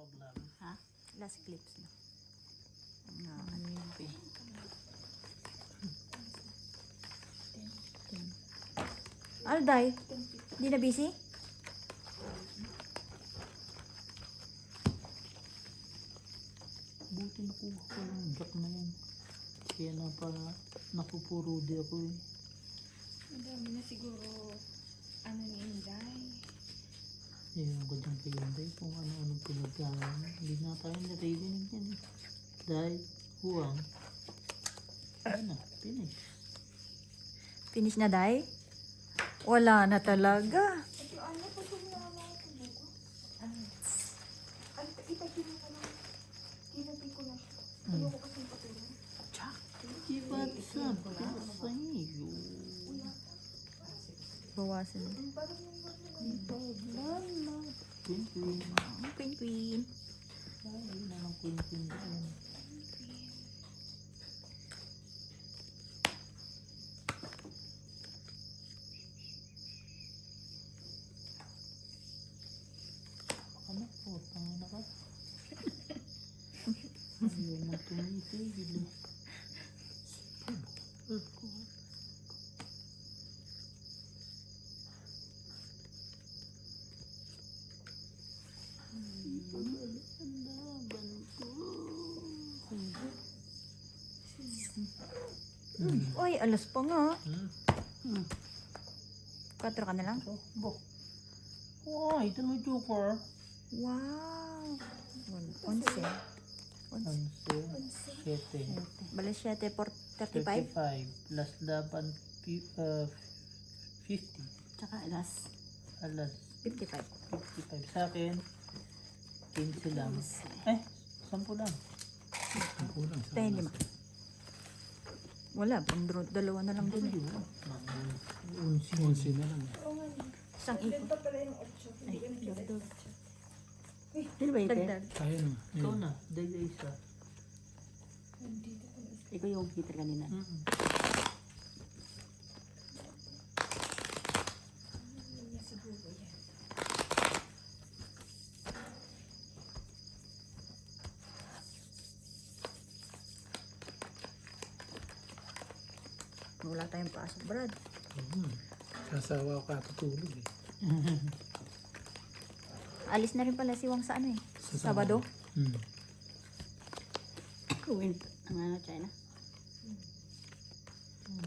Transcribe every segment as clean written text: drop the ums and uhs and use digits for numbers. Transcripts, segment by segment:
problem. Ha? Last clips na. Ano yun pa eh. Ano, Day? Hindi na busy? Buti nakuha ko yung jack na yan. Kaya na pala napupuro di ako eh. Madami na siguro ano ni Inday. Ayun ko dyan kay Inday kung ano-ano pinagkain. Hindi na tayo naririnig yan eh. Dahil huwang. Ayun na, finish. Finish na, Day? Wala na talaga. Ito ano, patong na ako ito buko. Ano? Ano, itagin mo lang. Hinapin ko na siya. Ayoko kasi patulong. Tsak. Give us up. Sa'yo. Bawasan. Parang yung Paglala. Queen. Queen, queen. Ay, na lang queen. Ano po? Tanga na ka? Ayaw mo tumitigil eh. Uy, alas pa nga. Hmm. 4 ka na lang? So, bo. Why? Ito no joker. Wow. 11. 7. Bale 7 for 35. 35. Plus laban 50. Tsaka alas Alas 55. 55. Sa akin, 15 lang. 10 lang. 10 lang. 10, 5. Wala, dalawa na lang din. Unsi na lang. Isang Then ipon. pa pala yung 8. Hindi ka nakita. Sino ba ito? Dagdag. Tayo na. Ikaw na. Dahil isa. Nandito ko na. Ikaw yung heater kanina. Niya siguro yan. Wala tayong pasok, Brad. Sasawa ko katutulog eh. Alis na rin pala si Wang sa ano eh. Sa Sabado. Kuwin. Ang ano, China?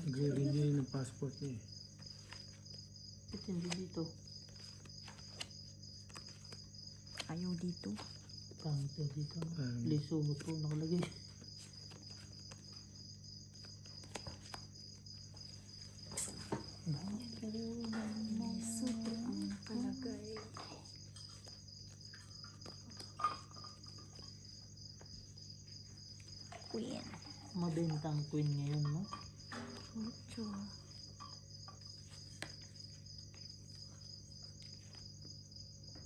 Nagre-renew ng passport niya eh. Ba't hindi dito? Ayaw dito. Pangit daw dito. Pangit. Lesotho nakalagay. Super ang kalagay. Queen. Mabentang queen ngayon, no? 8.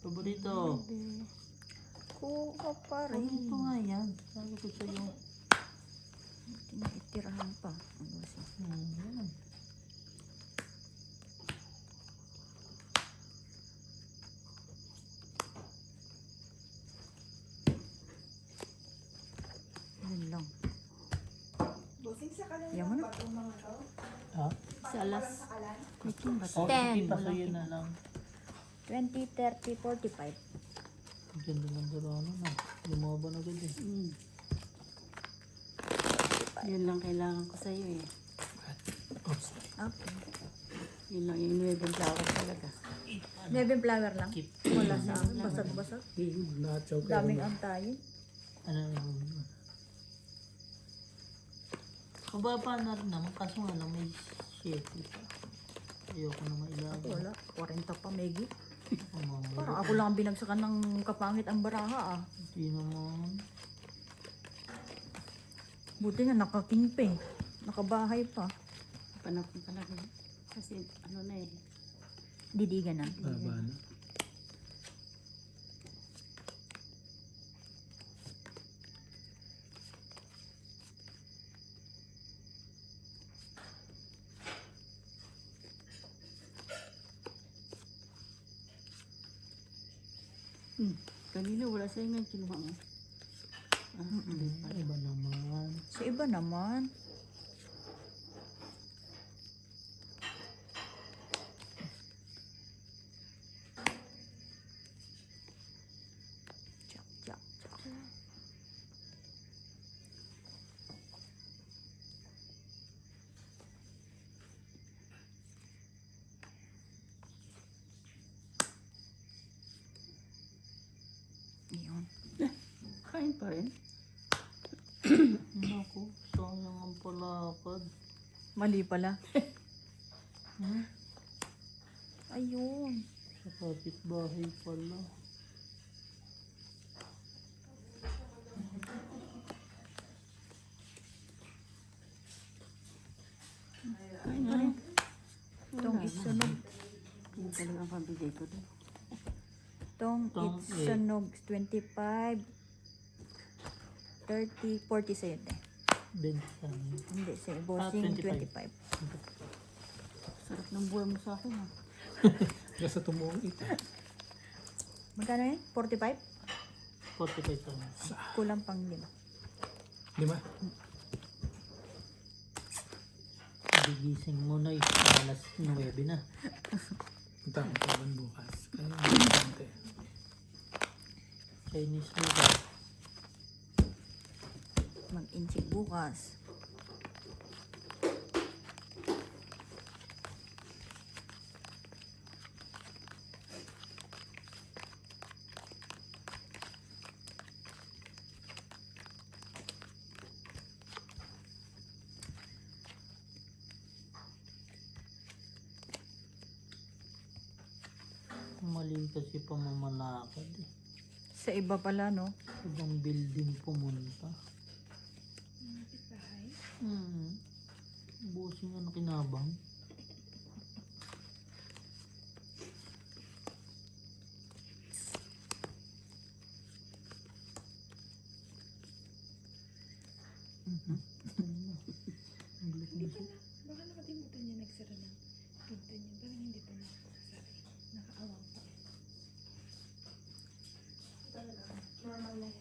Paborito. Kuha pa rin. Paborito nga yan. Sabi ko sa'yo. Tinitirahan pa. Ano siya? Yan. Yun lang. Bossing sa kalan Yaman ng na. bagong mga to. Ha? Sa alas Sa kalan. Making ba? Oh, 10. hindi pa sa'yo na lang. 20, 30, 45. Ganda ng darano na. Lumaban agad eh. Yun lang kailangan ko sa'yo eh. Oops. Okay. Yun lang yung nuevong flower talaga. 11 flower lang. Keep. Wala sa basag-basag. Nachaw ka Daming rin. antayin. Ano yun? Mababa na rin naman. Kaso nga lang may shit pa. Ayoko na mailaban. Wala. 40 pa, Meggy. Parang Parang ako lang ang binagsakan ng kapangit ang baraha ah. hindi naman. Buti nga naka-king pa eh. Nakabahay pa. Panapon talaga. Kasi ano na eh. Didigan na. Baba na. Kanina wala sa inyo kinuha mo. Hindi pala. Iba naman. Sa iba naman. Chak, chak, chak. Yun. Kain pa rin. Naku, sayang ang palakad. Mali pala. Hmm? Ayun. Sa kapitbahay pala. Kain pa rin. Itong isunog. Yung talagang pambigay ko doon. Itong Itong isunog 25, 30, 47. Benta. Hindi, sa bossing 25. 25. Sarap ng buhay mo sa akin ha. Kaya sa tumuong ito. Magkano yun? 45? 45 taon. Kulang pang 5. 5? Gigising mo na alas 9 na. Punta ko taban bukas. Kaya importante. Chinese noodle. Mag-insik bukas. Mali kasi pamamalakad eh. Sa iba pala, no? Ibang building pumunta. Busing ano kinabang. Baka nakalimutan niya nagsara ng pinto niya. Parang hindi pa nakasara. Nakaawang pa. Normal na yan.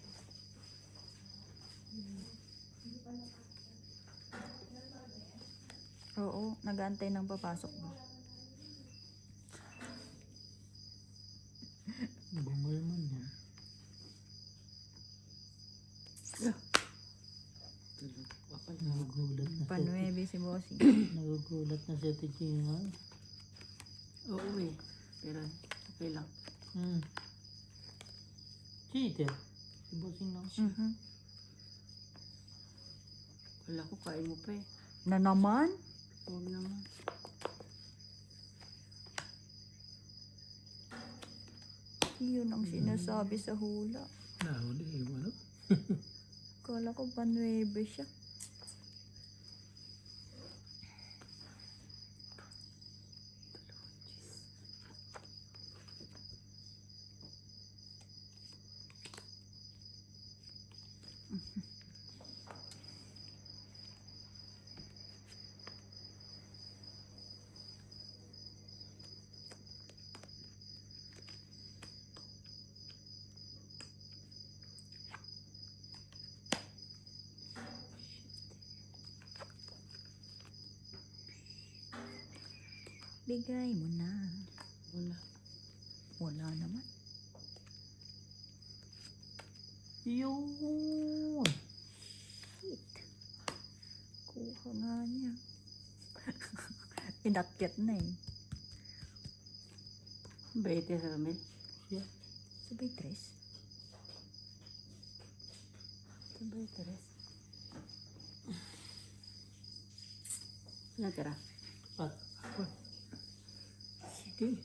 Oo, nag-aantay ng papasok ba? Bumalman yan. Nagugulat na si Panuebe si bossing. Nagugulat na si Ate Gina. Oo eh. Pero okay lang. Cheater. Si Bossing lang. Mhm. Wala ko kain mo pa eh. Na naman? Huwag naman. Yun ang sinasabi sa hula. Nahuli yung ano. Kala ko panuebe siya. Bigay mo na. Wala. Wala naman. Yun. Shit. Kuha nga niya. Pinakyat na eh. Baite sa Ramel. Siya. Sabay tres. Sabay Teres. Natira. Pat. Sige.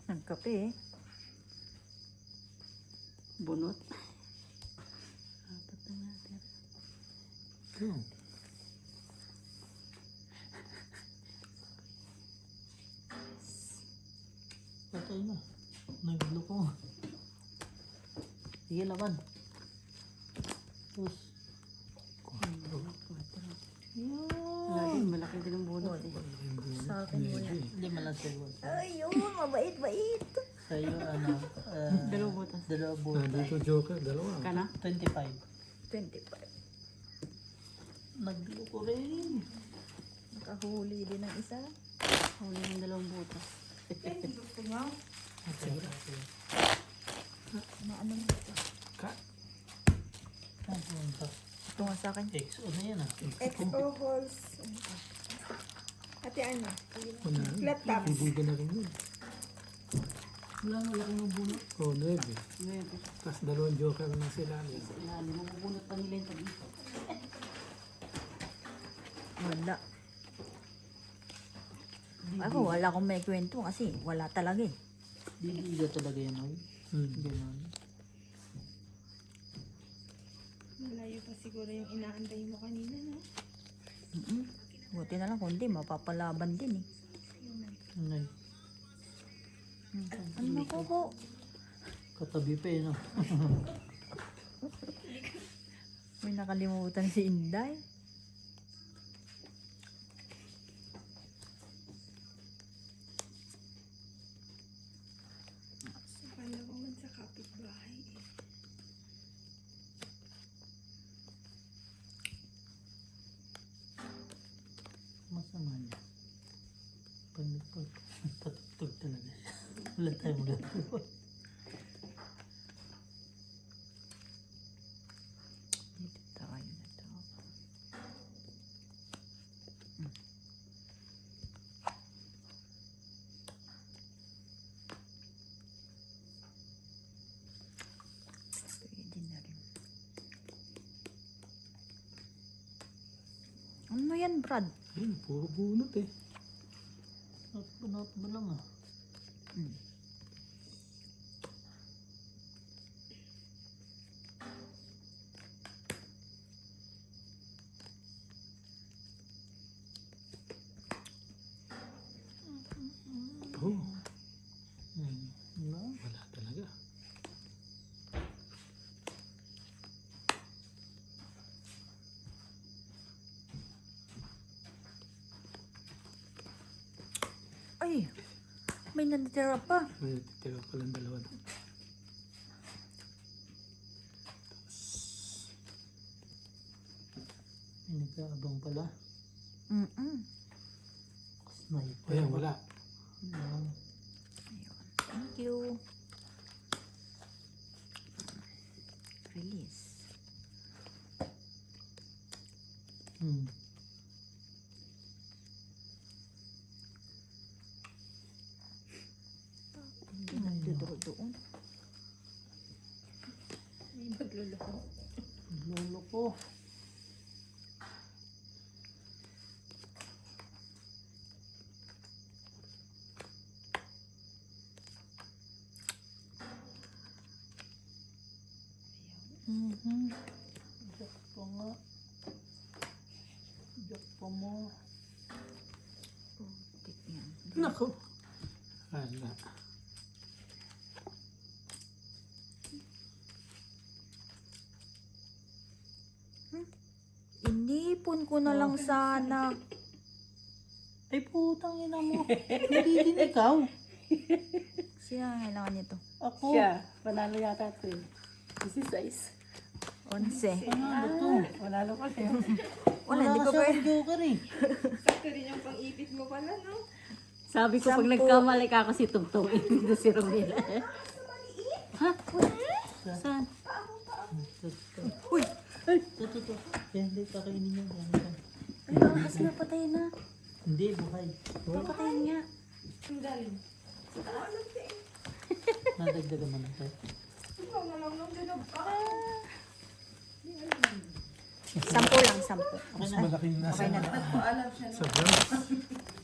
Ang kape eh. Bunot. Apat na natira. Go. Patay na. Naglo ko. Sige, laban. Tapos. Quatro. Yun. Lagi, malaki din ang bunot eh. Yung Sa akin wala. Hindi man lang sa'yo. Ayun, mabait-bait. Sa'yo, ano, Dalawang butas. dalawa Ah, butas. dito joker, dalawa. Kana? 25. 25. Nagloko rin. Nakahuli din ng isa. Huli ng dalawang butas. Eh, gusto niya. Okay, okay. Ano ito? Ka. Saan pumunta? Ito nga sa akin. XO na yan ah. XO halls. Ate ano? Una. Flat tops. Ibigan na rin yun. Wala nga laki ng bunot. Oh, 9. Nuwebe. Tapos dalawang joker na sila. Ilalim, mabubunot pa nila yung dito. Wala. Ako, wala akong may kwento kasi wala talaga eh. Didiga talaga yan, oy. Ganun. Malayo pa siguro yung inaantay mo kanina, no? Buti na lang kundi mapapalaban din eh. Ano yun? Ano ko ko? Katabi pa eh, no? May nakalimutan si Inday. Akala ko man sa kapitbahay eh. Masama niya. Pag nagpatugtog talaga siya. Wala tayong magagawa. Dito tayo na to. Pwede na rin. Ano yan, Brad? Ayun, puro bunot eh. Bunot mo lang ah. Oh, Wala. wala talaga. Ay, may natitira pa. May titira pa lang dalawa doon. May nag-aabang pala. Sniper. Ayan, wala. Ayan. Thank you. Release. Hindi nagdudro doon. May magluloko. Lolo ko. Jack pa nga. Jack pa mo. Putik yan. Nako. Wala. Inipon ko na lang sana. Ay putang ina mo. Hindi din ikaw. Sino ang kailangan nito? Ako. Siya, panalo yata ito eh. This is size. 11. Ano to? Panalo ko siya. Wala, hindi ko kasi pa akong joker eh. Sakto rin yung pang-ipit mo pala, no? Sabi ko, pag nagkamali ka ako si Tugtog, hindi si Romila. Ha? Saan? Uy! Ito. Hindi, kakainin niya. Ay, bakas na, patay na. Hindi, buhay. Papatayin niya. Ang galing. Nadagdagan man ito. Ikaw na lang nung dinog ka. 10 lang, 10. Mas malaking nasa Paalam siya, sa branch.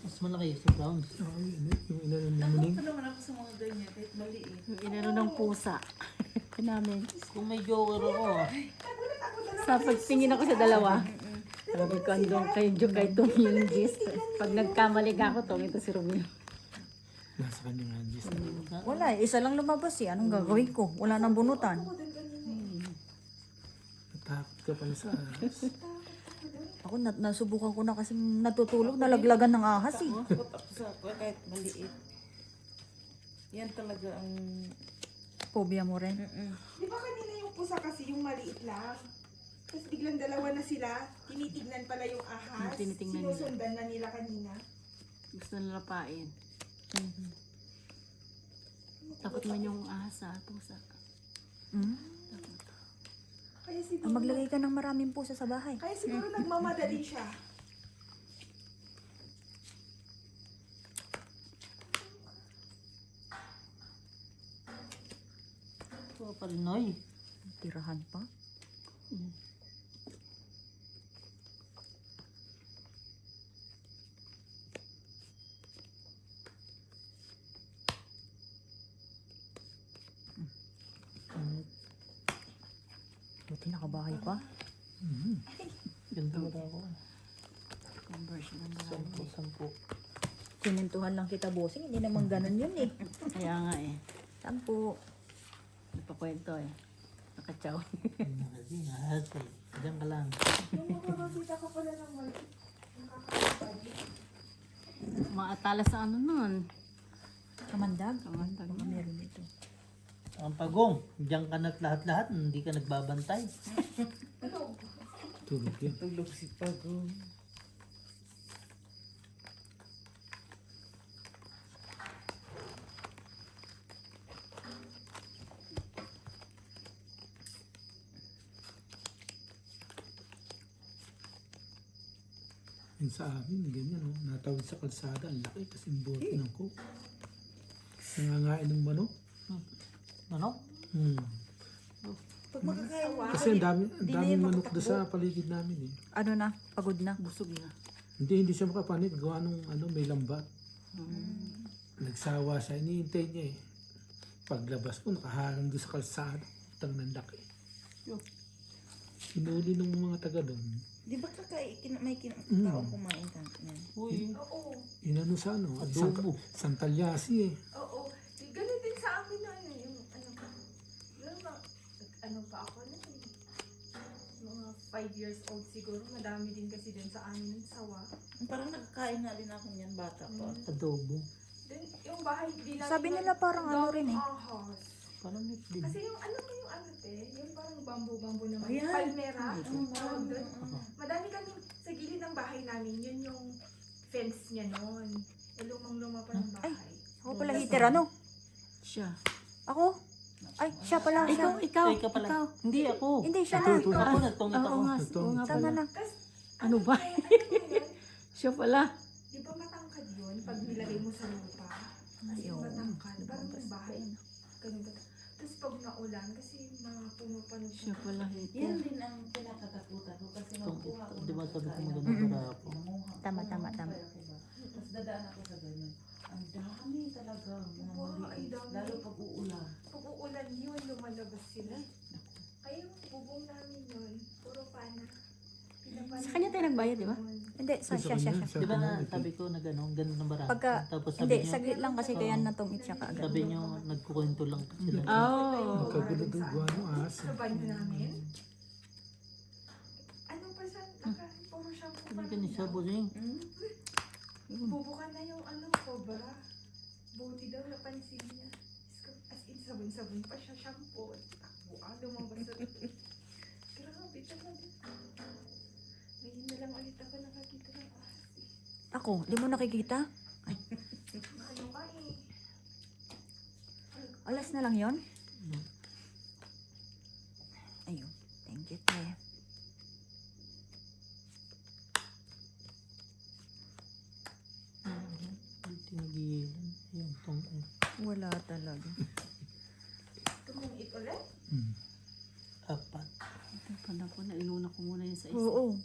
Mas malaki sa browns. Oh, yun eh. Yung ina ng muning. naman ako sa mga ganyan, kahit maliit. Yung inano ng pusa. Namin. Kung may joker ako ah. Sa pagtingin ako sa dalawa, sabi ko, andun kayong joke kay Tom yung gist. Pag nagkamali ka ako, Tom, ito si Romila. Nasa kanyang hangis. Wala, isa lang lumabas eh. Anong gagawin ko? Wala nang bunutan. Natakot ka pala sa aras. Ako Ako, nasubukan ko na kasing natutulog, nalaglagan ng ahas eh. Takot ako sa kahit maliit. Yan talaga ang... Phobia mo rin. Di ba kanina yung pusa kasi yung maliit lang? Tapos biglang dalawa na sila, tinitignan pala yung ahas. Tinitingnan nila. Sinusundan na nila kanina. Gusto nila pain. Takot man yung ahas sa pusa. Mm. Kaya siguro, Maglagay ka ng maraming pusa sa bahay. kaya siguro nagmamadali siya. Ito pa rin, Noy. Tirahan pa. Buti nakabahay pa. Ganda wala ako. Conversion ng marami. Sampu. Sinintuhan lang kita, bossing. Hindi naman ganun yun eh. Kaya nga eh. 10. Nagpakwento eh. Nakachaw. Hindi, ahas eh. Diyan ka lang. Yung makakakita ko pala ng maliit. Nakakabali. Maatalas sa ano nun. Kamandag. Kamandag na. Meron dito. Ang pagong, diyan ka na't lahat-lahat, hindi ka nagbabantay. Tulog yan. Tulog si Pagong. Yun sa amin, ganyan, oh. Natawid sa kalsada, ang laki kasi bote ng coke. Nangangain ng manok. Ano? Pag magkakawa, Kasi ang daming manok doon sa paligid namin eh. Ano na? Pagod na. Busog na. Hindi siya makapanit. Gawa nung may lambat. Nagsawa siya. Iniintay niya eh. Paglabas ko, nakaharang doon sa kalsada. Utang ng laki. Hinuli ng mga taga doon. di ba may tao kumain ka? Yan. Uy, Oo. Inano sa ano? Adobo. Santalyasi eh. Oo. Ganun din sa amin na ano, yung ano pa. Yung ano pa ako na eh. Mga 5 years old siguro. Madami din kasi din sa amin ng sawa. Parang nakakain nga din ako niyan bata pa. adobo. Then yung bahay din namin. Sabi nila parang ano rin eh. Ahas. Palamit din. Kasi yung ano mo yung ano te, yung parang bambu-bambu naman. Ayan. Palmera. Oo, Tawag doon. Ako. Madami kami sa gilid ng bahay namin. Yun yung fence niya noon. Lumang-luma pa ng bahay. Ako pala heater, ano? Siya. Ako? Ay, siya pala. Ikaw, Siya. ikaw, Ay, ka pala. ikaw. Hindi ako. Hindi, siya na. Ako nagtungit Oo ako. nga, Ito. oo nga Tama pala. na. Tapos, Ano ba? kaya ano mo yun? Siya pala. Di ba matangkad yun? Pag nilagay mo sa lupa. Kasi Ayaw. matangkad. Parang yung bahay. Ganun ba? Tapos pag naulan, kasi mga pumupanog Siya pala. Yan din ang pinakatakutan ko kasi makuha ko. Di ba sabi ko maganda para ako? Tama, tama, tama. Tapos dadaan ako sa ganyan. Ang dami talaga mga Wow, ay maliit. dami. Lalo pag uulan. Pag uulan yun, lumalabas sila. Kaya yung bubong namin yun, puro pana. Sa kanya tayo nagbayad, di ba? Hindi, siya. Di ba na sabi ko na gano'n, gano'n ng barako? Pagka, Tapos hindi, sabi niyo, saglit lang kasi kaya natungit siya kaagad. sabi niyo, nagkukwento lang sila. Oh. Magkagulo doon. Gawa nung ahas. Sa banyo namin. Ano pa siya? Puro shampoo pa. Sabi ka ni Sabo Zing. Bubukan na yung ano, cobra. Buti daw napansin niya. As in, sabon-sabon pa siya, shampoo. Takbo lumabas na. Grabe talaga. Ngayon na lang ulit ako nakakita ng ahas. Ako, di mo nakikita? Ano ka eh? Alas na lang yon. Ayun. Thank you, te. Tinagilan. Yung tong Wala talaga. Tumungit ulit? apat. Ito pala po, nainuna ko muna yun sa isa. Oo.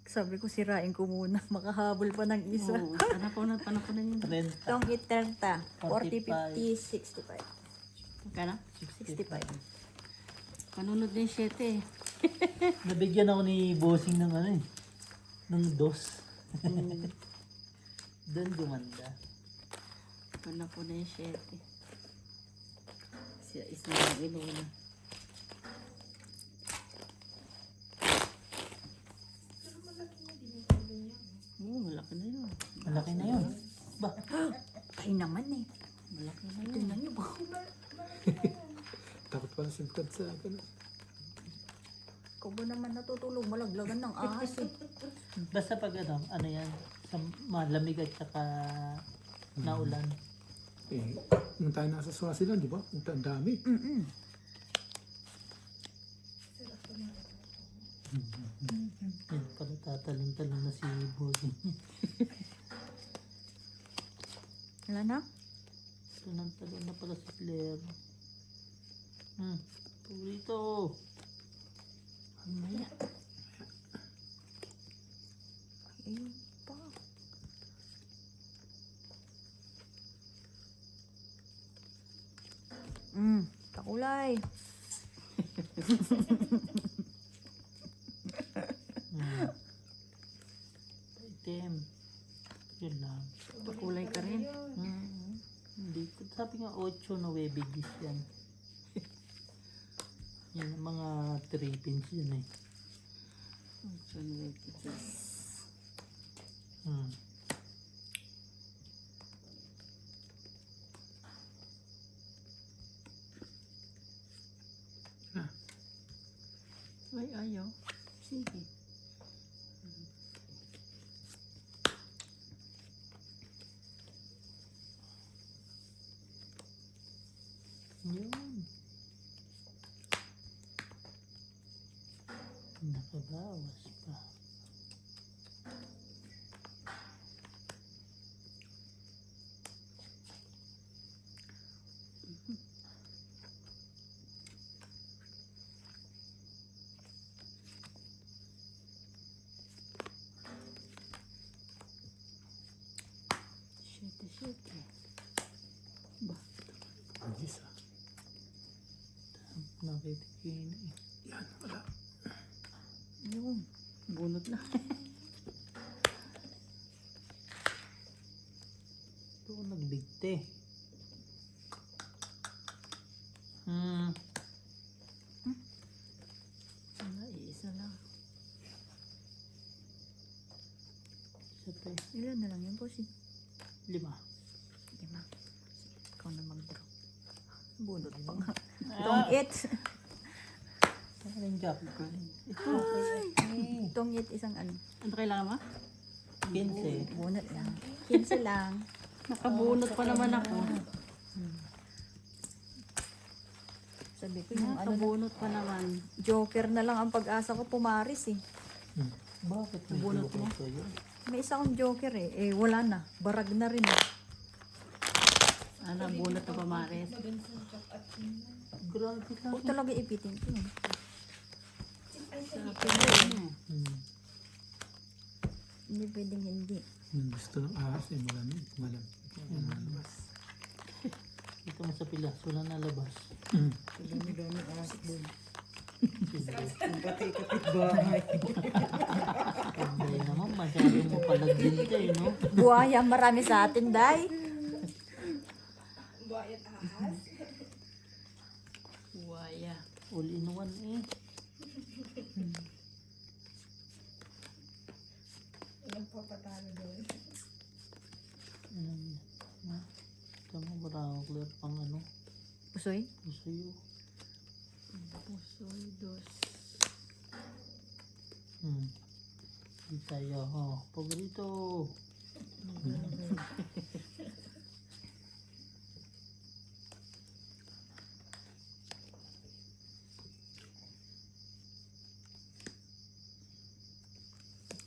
Sabi ko, sirain ko muna. Makahabol pa ng isa. Oo, paano ko na yun. 30. Tongkit 30. 40, 45. 50, 65. Magkano? 65. Panunod din 7 eh. Nabigyan ako ni Bossing ng ano eh. Ng dos. Doon gumanda. Wala po na yung 7. Siya isa lang inuna. Pero malaki Malaki na yun. Ba? Ay naman eh. Malaki na yun. Tingnan niyo ba? Takot pala sa likod sa akin. Ikaw ba naman natutulog malaglagan ng ahas eh. Basta pag ano yan, sa malamig at saka naulan. Eh, nung tayo nasa Swaziland, di ba? Ang dami. Mm-mm. Yan pala tatalon-talon na si Bossing. Wala na? Talon-talon na pala si Claire. Purito. Mamaya. Ayun pa. Kakulay. Item. Yun lang. Kakulay ka rin. Hindi ko. Sabi nga 8 na webigis yan. Yan ang mga 3 pins yun eh. Ay, ayaw. Sige. Yun. Nakabawas pa. Siyete. Ang isa. Nakitikin eh. Yan, wala. Yun. Bunot na. Ito ko nagbigte. Wala, iisa lang. Isa pa eh. Ilan na lang yun, bossy? 5. 5. Ikaw na mag-draw. Bunot pa nga. Itong 8. Ano yung job? Ito. Itong 8 isang ano. Ano kailangan mo? 15. Bunot lang. 15 lang. Nakabunot pa naman ako. Sabi ko yung ano, Nakabunot pa naman. joker na lang ang pag-asa ko pumaris eh. Bakit may Bunot bunot mo? mo? Yun? May isa akong joker eh. Eh wala na. Barag na rin eh. Ano, bunot na pamares. Grabe lang. Huwag talaga ipitin ko. Hindi pwedeng hindi. Yung gusto ng ahas eh, malamig. Malamig. Malamig. Ito mo sa pilas. Wala na labas. Dami-dami ahas doon. Hindi naman. Masyado mo palagin ka eh, no? Buhaya marami sa atin, day. Buhayat ahas. Buwaya. All in one eh. Ilang papatalo doon. Ano yun? Ha? Tama ba raw, Claire, pang ano? Usoy? Gusto yun. Pusoy, dos. Di tayo, oh. Paborito.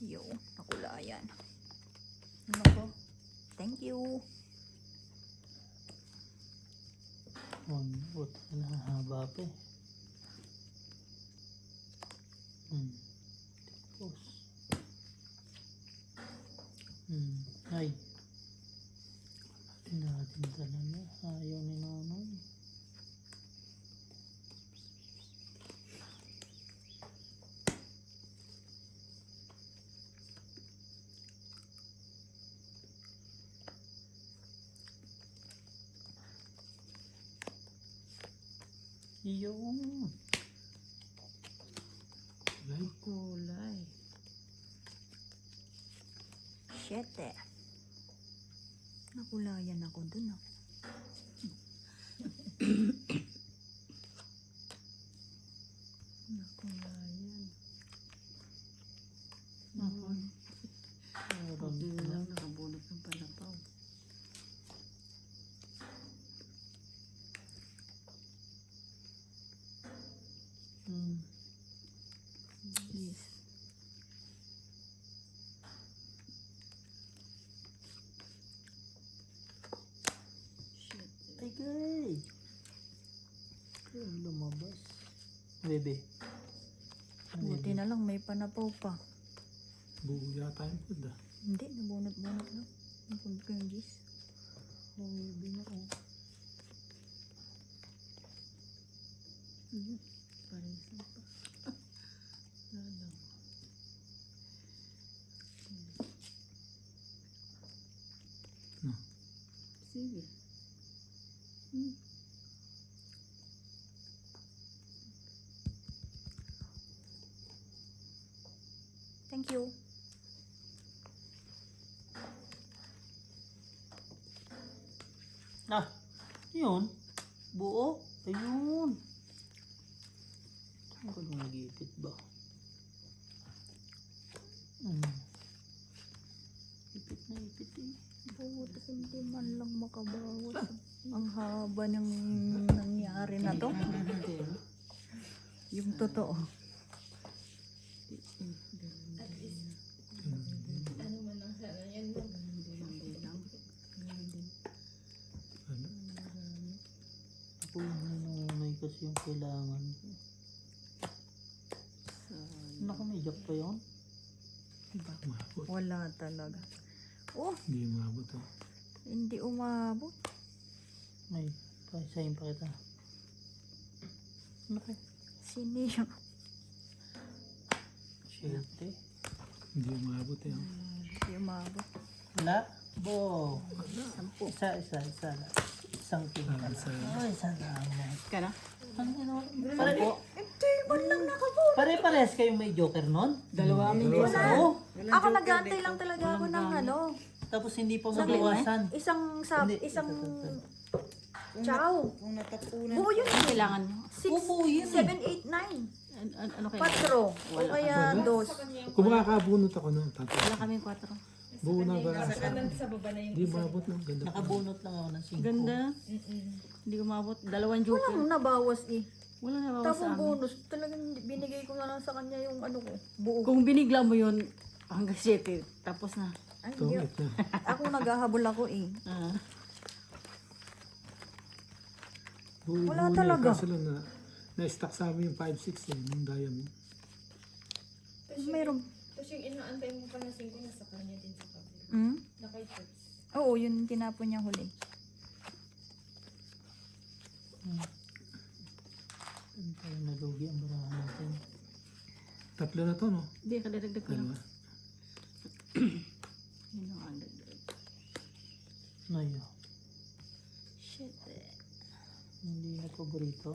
Yo, nakulayan. Ano ko? Thank you. Buta na haba pa eh. Tapos. Ay. Natin talaga. Ayaw ni Nonoy. Yung. Kulay. 7. Nakulayan ako dun ah. Nakulayan. Meron Hindi na pa. lang nakabunot ng palapaw. Hmm. Yes. Shit. Tagay! Yung lumabas. Bebe. Buti na lang may panapaw pa. Buo yata yung food ah. Hindi, nabunot-bunot lang. Napund ko yung gis. Ang bebe na oh. Parisan pa. Lalo. No. Sige. Thank you. Ah! Yun. Buo. Ayun. Saan ko nung nag-iipit ba? Ipit na ipit eh. Buti hindi man lang makabawas. Ang haba ng nangyari na to. Yung totoo. At least, ano man ang sana yan mo. Ano? Ako yung nanunay kasi yung kailangan ko. Naku, may jack pa yun? Diba? Umabot. Wala talaga. Oh, Hindi umabot oh. hindi umabot. May paisahin pa kita. Naku, Siniyo. syete. Hindi umabot eh. Oh. Hindi umabot. Wala? Bo. Isa. Isang tingin. Ay, isa lang. Ka na? Ano ginawa? Hindi man lang nakabot. Pare-pares kayong may joker nun? Dalawa kami. Oo. Ako nag-aantay lang talaga ako ng ano. Tapos hindi pa Sabi mo, mabawasan. Isang Hindi, isang ito. chow. Kung natapunan. Buo yun. Kailangan nyo. 6, Buo yun eh. 7, 8, 9. Ano kailangan? Patro. O kaya dos. Kung makakabunot ako no, tatlo. Wala kaming 4. Buo na ba? Sa kanan, sa baba na yung Hindi umabot no. Ganda pa. Nakabunot lang ako ng 5. Ganda. Hindi umabot. Dalawang joker. Walang nabawas eh. Wala na bawas Tapos sa amin. bonus, talagang binigay ko na lang sa kanya yung ano ko. Buo. Kung binigla mo yun, hanggang 7. Tapos na. Ay, Ito, hindi. ito. Ako naghahabol ako eh. Buo, Wala buo na, talaga. Kaso lang na-stuck sa amin yung 5-6 eh. Yung diamond. Mayroon. Tapos yung inaantay mo pa na 5 nasa kanya din sa kabila. Hmm? Naka-church. Oo, yun tinapon niya huli. Ano tayo nalugi ang barahan natin? Tatlo na to no? Hindi, kadadagdag ko lang. Dalawa. Yun ang agad. Nayo. Shit eh. Hindi na paborito.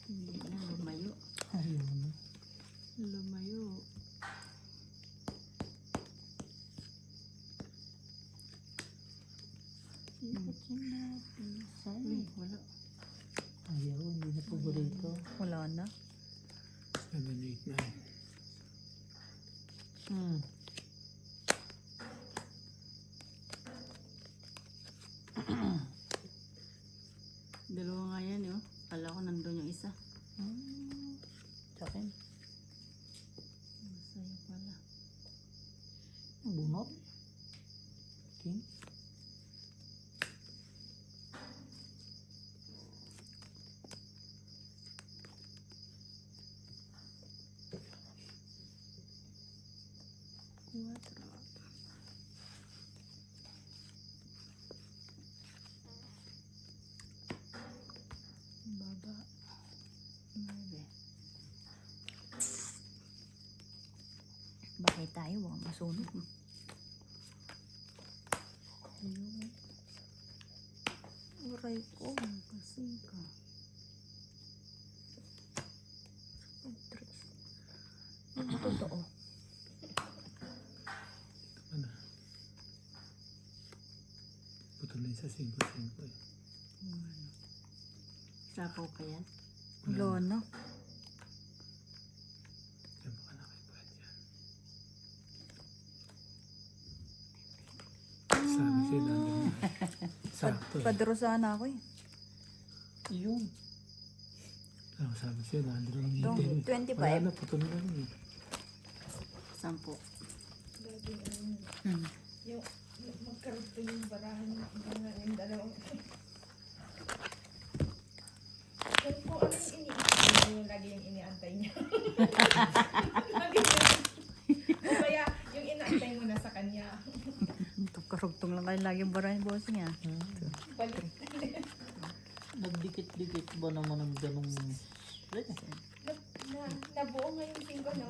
Hindi na, lumayo. Ayun. Lumayo. Sikat yun natin. Uy, wala. Ayaw, hindi na paborito. Wala na. 7, 8, 9. Hmm. Dalawa nga yan, oh. Kala ko nandun yung isa. Tsakin. Masaya pala. Bunot. King. Cuatro. Baba. 9. Bakit tayo? Huwag masunog. Ayun. Uray ko. 5. Yung totoo. Ano? tuloy sa 5-5 eh. Sapaw ka yan. Wala na. Kaya baka nakipad yan. Sabi sa'yo, dandang na. Sakto eh. Padro sana ako eh. Yun. Sabi sa'yo, dandang ng Dong, ngiti. 25. Wala na, putol na rin eh. 10. Lagi yung magkarugto yung barahan yung dalawang. Pero kung ano yung iniisip yung lagi yung iniantay niya. O kaya yung inaantay mo na sa kanya. Karugtong lang kayo lagi bara yung boss niya. Balik. Nagdikit-dikit ba naman ng ganong Nabuo ngayong 5, no?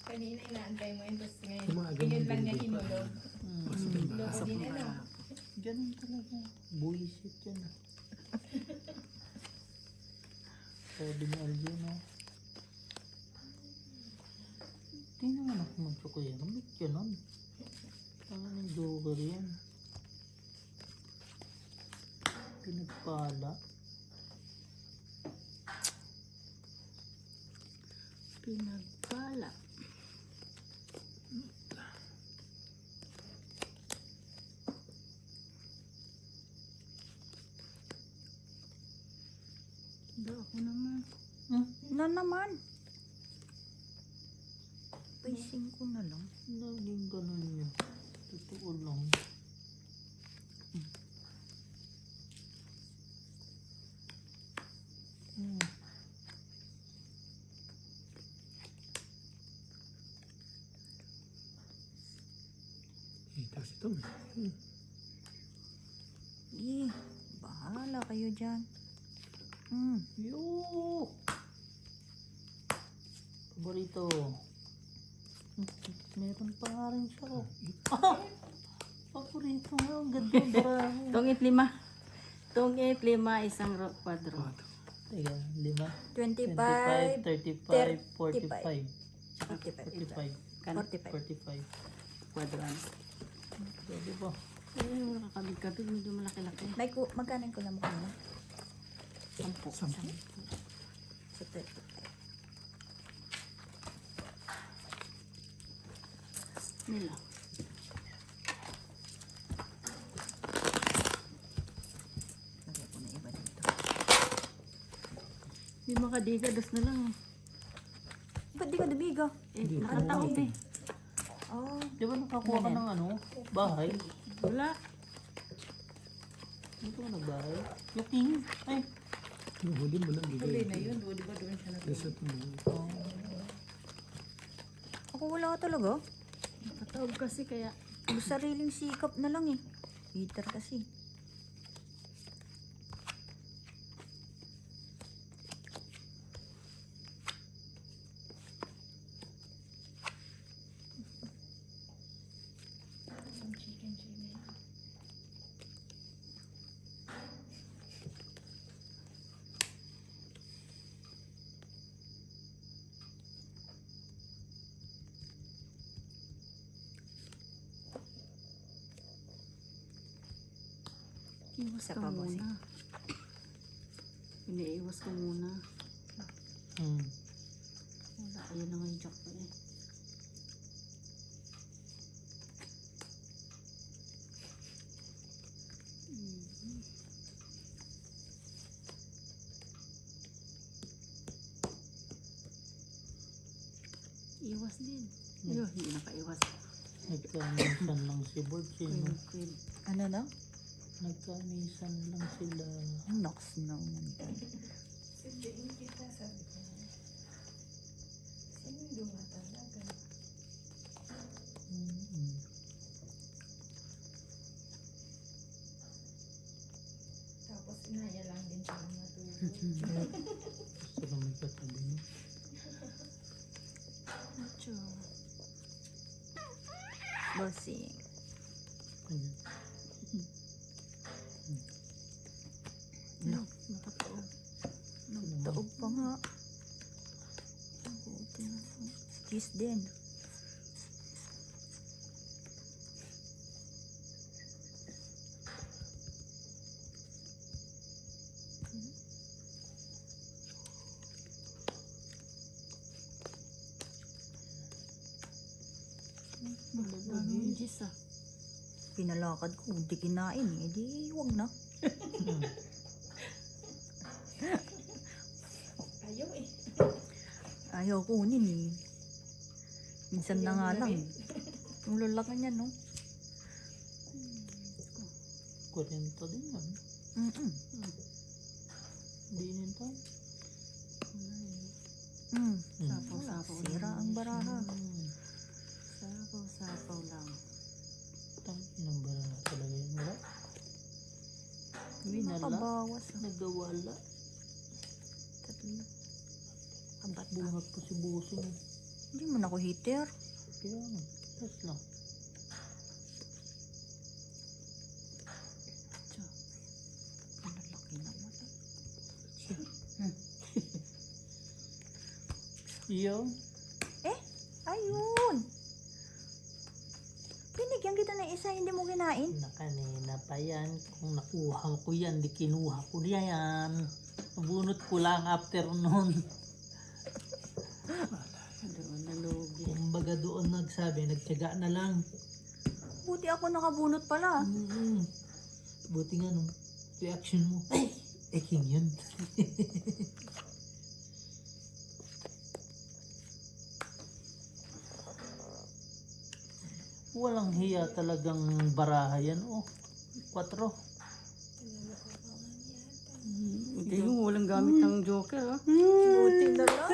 Kanina inaantay mo yun, tapos ngayon, Umaga yun ng lang niya bindi pa. hinulog. Pasok yung Loko baka. din ano. Ganun talaga. Buisit yan. Pwede mo alin, no? Di naman ako magsukuya. Ba't ganun? Parang yung joker yan. Pinagpala. Pinagpala. Da ako naman. Na naman. Pacing ko na lang. Laging ganun yun. Totoo lang. Tapos ito, Bahala kayo dyan. Yo! Paborito. Meron pa nga rin siya. Paborito nga. Ang ganda ba? Tungit 5. Tungit 5, isang kwadro. Teka, 5. 25, 25, 35, 45. 45. 45. 45. 45. Kwadran. Pwede ba? Ay, wala kakabig-kabig. Medyo malaki-laki. May magkano ko lang kanina? 10. Sa 35. Nila. Lagay ko na iba dito. Di makadiga, dos na lang. Ba't di ka dumiga? Nakataob eh. Oh, Di ba nakakuha ka ng ano? Bahay? Wala. Dito ka nagbahay? Yung king? Ay, yung huli mo lang Huli bigay. na yun, di ba doon siya nag- Isa tumuli. ako wala ka talaga. Nakataob kasi kaya. Ang sariling sikap na lang eh. Heater kasi. Ang chicken chili. Iwas Isa ka pa, bossing. muna. Iniiwas ko muna. Wala, ayun na nga yung jack ko eh. Iwas din. Ayun, hindi nakaiwas. nagkamisan lang si Borchin. Queen. Ano na? Nagkamisan lang sila. Nox naman. Sindiin kita, sabi ko. Sinundo nga talaga. Tapos inaya lang din siya ng matulog. Gusto ka magkatabi niya. Macho. Bossing. Ayan. No, nakataob. Taog pa nga. Cheese din. Daming Diyos ah. Pinalakad ko, hindi kinain eh. Di, wag na. Ayaw eh. Ayaw kunin eh. Minsan na nga lang. Yung lalaki niya, no? Kurento din yan. Mm-mm. Hindi nito. Sapaw-sapaw Sira ang baraha. Sapaw-sapaw lang. Inang bara talaga yun. Wala. Winala. Makabawas. Nagawala. Tatlo. Kabat na. Bunot po si Busing. Hindi mo na ako heater. Kaya nga. Tapos lang. Ang lalaki naman. Iyon. Ayun! Binigyan kita ng isa, hindi mo kinain. Na kanina pa yan. Kung nakuha ko yan, di kinuha ko yan. Nabunot ko lang after noon. Doon nalugi. Kumbaga doon nagsabi, nagtyaga na lang. Buti ako nakabunot pala. Buti nga nung reaction mo. Ay! King yun. Walang hiya talagang baraha yan. Oh, 4. Hindi yung walang gamit ng joker ah. Buti na lang.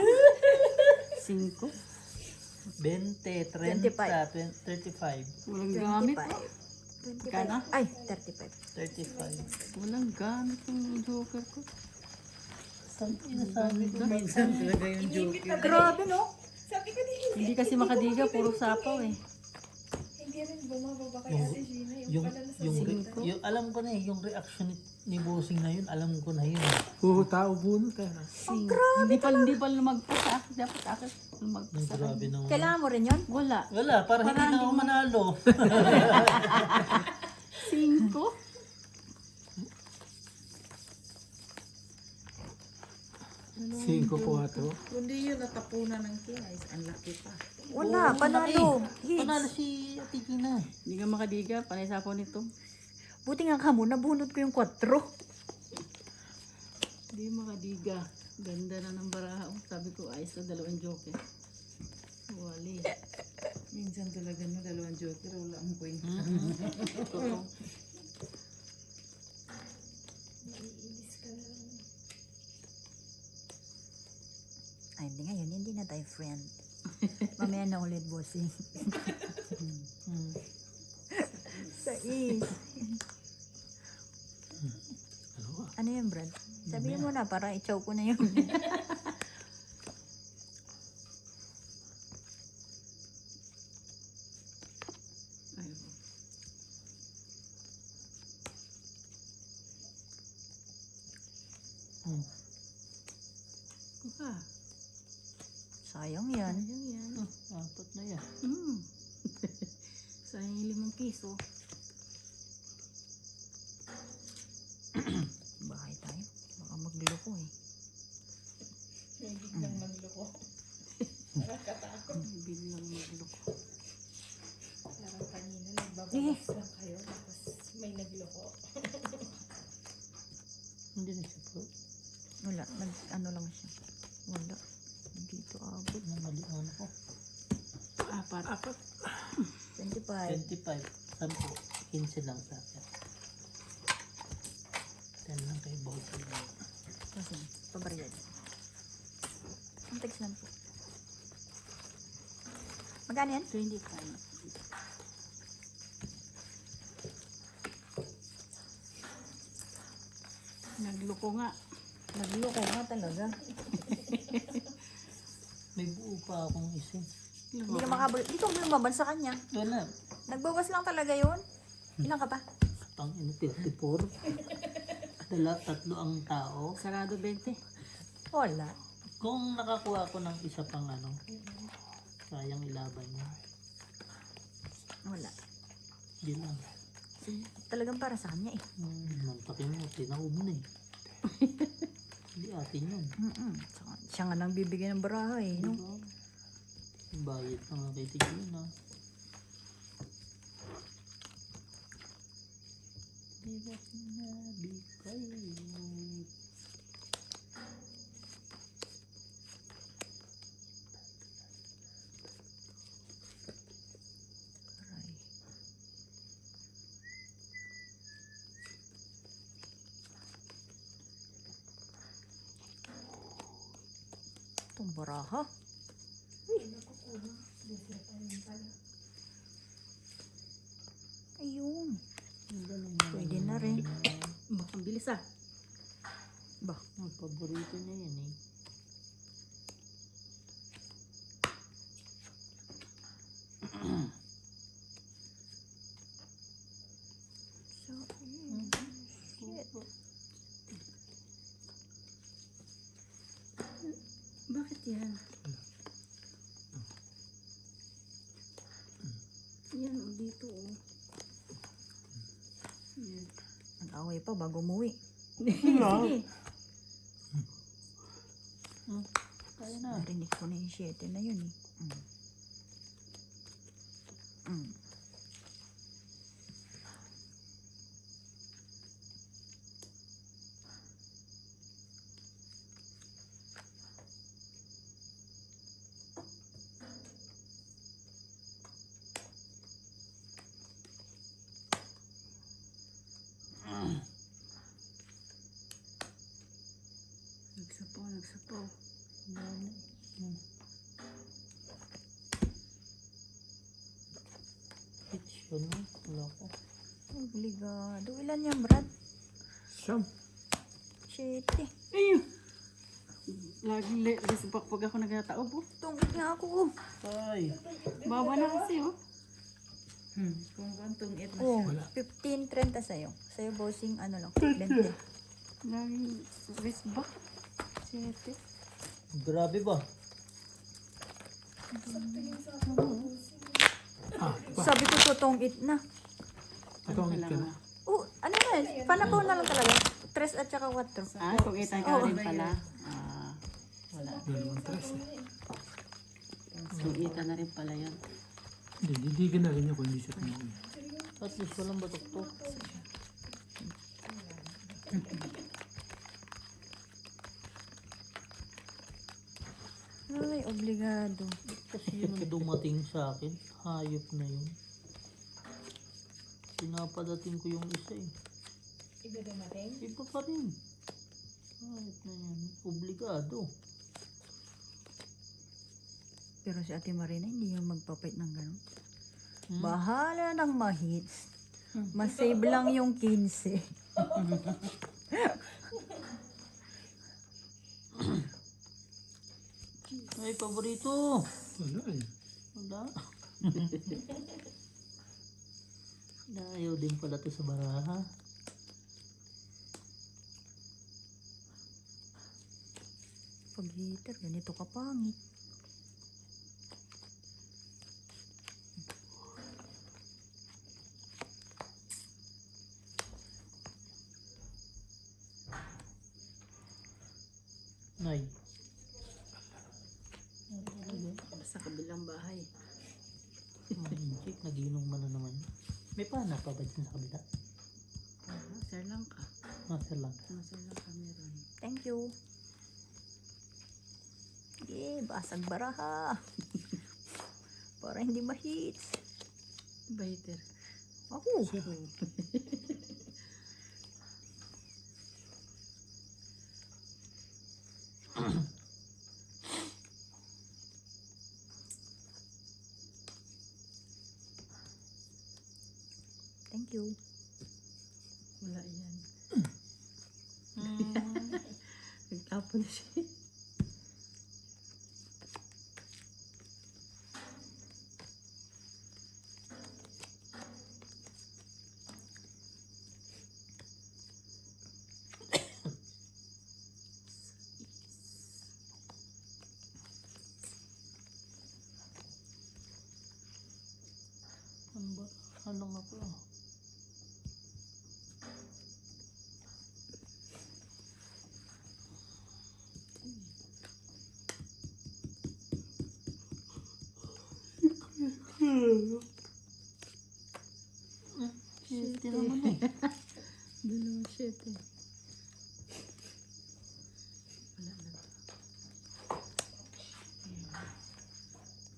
5. 20, 30, 35. Walang gamit. 25. Kana? Ay, 35. 35. Walang gamit ng joker ko. Sabi ko minsan talaga yung joke. Grabe, no? Sabi ko din, Hindi kasi makadiga, puro sapaw eh. hindi rin bumababa kay Ate Gina. Yung pala nasa yung alam ko na eh, yung reaction ni Bossing na yun, alam ko na yun. Puro tao bunot eh. Hindi pa lumagpas sa akin. Dapat ako lumagpas Ang sa akin. grabe naman. Kailangan mo rin yun? Wala. Wala, para hindi na ako manalo. 5? Cinco, 4. Kundi yun natapunan ng kinais. Ang laki pa. Wala, panalo. Panalo Hits. si Ate Gina. Hindi ka makadiga. Panay sapaw nito. Buti nga ka mo, nabunot ko yung 4. Hindi makadiga. Ganda na ng baraha. Oh, sabi ko, ayos na 2 joker. Wali. Minsan talaga no, 2 joker. Wala ang kwenta. Totoo. Naiinis ka na lang. Ay, hindi ngayon, hindi na tayo friend. Mamaya na ulit, bossing. Sa is. Ano yan, Brad? Sabihin mo na, para i-chow ko na yun. Ayun. Kuha. Sayang yan. Ayun yan. 4 na yan. Sayang yung 5 piso. Bahay tayo. Baka magloko eh. May biglang magloko. Biglang magloko. Parang kanina nagbababas lang kayo. Tapos may nagloko. Hindi na siya po. Wala, ano lang siya. Wala. Dito abot. Mali ang ano ko. 4. 25. 25. 10. 15 lang sa akin. 10 lang kay Bossing. Kasi, pabariyad. Ang text lang po. Magkano yan? 25. Nagloko nga. Nagloko nga talaga. May buo pa akong isa. Hindi ka makabal. Dito ko lumaban sa kanya. Wala. Nagbawas lang talaga yun. Ilan ka pa? Pang 54. Tatlo ang tao. Sarado 20. Wala. Kung nakakuha ko ng isa pang ano, sayang ilaban niya. Wala. Di lang. Talagang para sa kanya eh. Mantakin mo, tinaob na eh. Hindi atin yun. Siya nga nang bibigyan ng baraha eh. No? Diba? Bayad na nga kay Tigina. Mahirap na bigay mo. Aray. Itong baraha. Ayun. Ang galing Pwede na rin. Bah, ang bilis ah. Ba, Ang paborito niya yan eh. so, shit. Bakit yan? Yan, oh, dito oh. Yan. Nag-away pa bago umuwi. Sige. Kaya na. Narinig ko na yung 7 na yun eh. Mm. Nagsapaw, nagsapaw. Yan. Hits yun no? Wala ko. Obligado. Ilan yan, Brad? Siyam. 7. Ayun! Laging lesbak pag ako nagtataob oh. Tungkit nga ako. Ay. Baba na kasi oh. Kung kantong it na Oh, Wala. 15.30 sa'yo. Sa'yo, bossing, ano lang, 20. Laging lesbak. 7. Grabe ba? Ah, pa. Sabi ko, totoong it na. Patungit ka na. Oh, ano na, panabaw na lang talaga. 3 at saka 4. Ah, kung itan ka rin pala. Ah, wala. Dalawang tres eh. Kung itan na rin pala yan. Hindi, didigan na rin niya kung hindi siya tumuwi. At least walang batok-tok. Ay, obligado. Kasi yun ang dumating sa akin. Hayop na yun. Pinapadating ko yung isa eh. Iba dumating? Iba pa rin. Hayop na yan. Obligado. Pero si Ate Marina, hindi yung magpapait ng gano'n. Hmm? Bahala ng mahits. Masave lang yung 15. Ay, paborito. Wala eh. Wala. Ayaw din pala to sa baraha. Pag hitter, ganito ka pangit. Nay. Sa kabilang bahay. Manchik, nagiinom man na naman. May pana pa ba dyan sa kabila? Sir lang ka. Nasa lang. Sir lang ka meron. Thank you. Yeah, basag baraha. Para hindi mahits. Baiter. Ako. Thank you. Wala yan. Hmm. Nagtapon na siya. Ano ba? Ano nga pa? Shit, naman eh. 7. Wala na.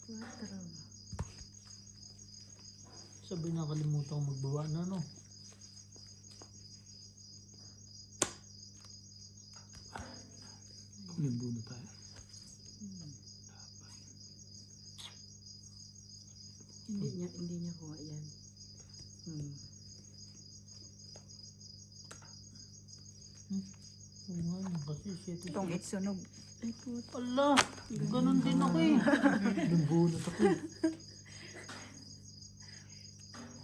4. Sabi nakalimutan ko magbaba na, no? Kumimbuno tayo. Hindi niya kuha yan. Oo nga, no, kasi 7. Itong itsunog. Ay, puto. Ala, ganun din ako eh. Limbunot ako eh.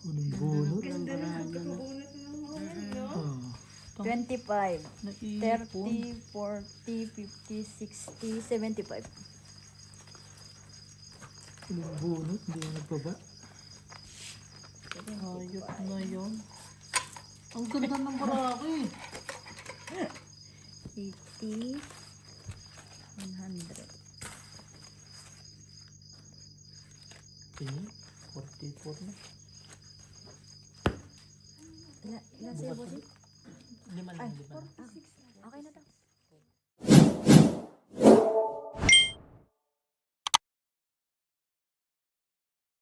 Limbunot. Ganda na pagkakabunot ng moment, no? Ah, 25, naipon. 30, 40, 50, 60, 75. Limbunot, hindi na nagbaba. Hayop na yun. Ang ganda ng baraki. 80, 100. Okay, 44 na. Ilan sa'yo, bossing? Lima Ay, lang, lima lang. okay na daw.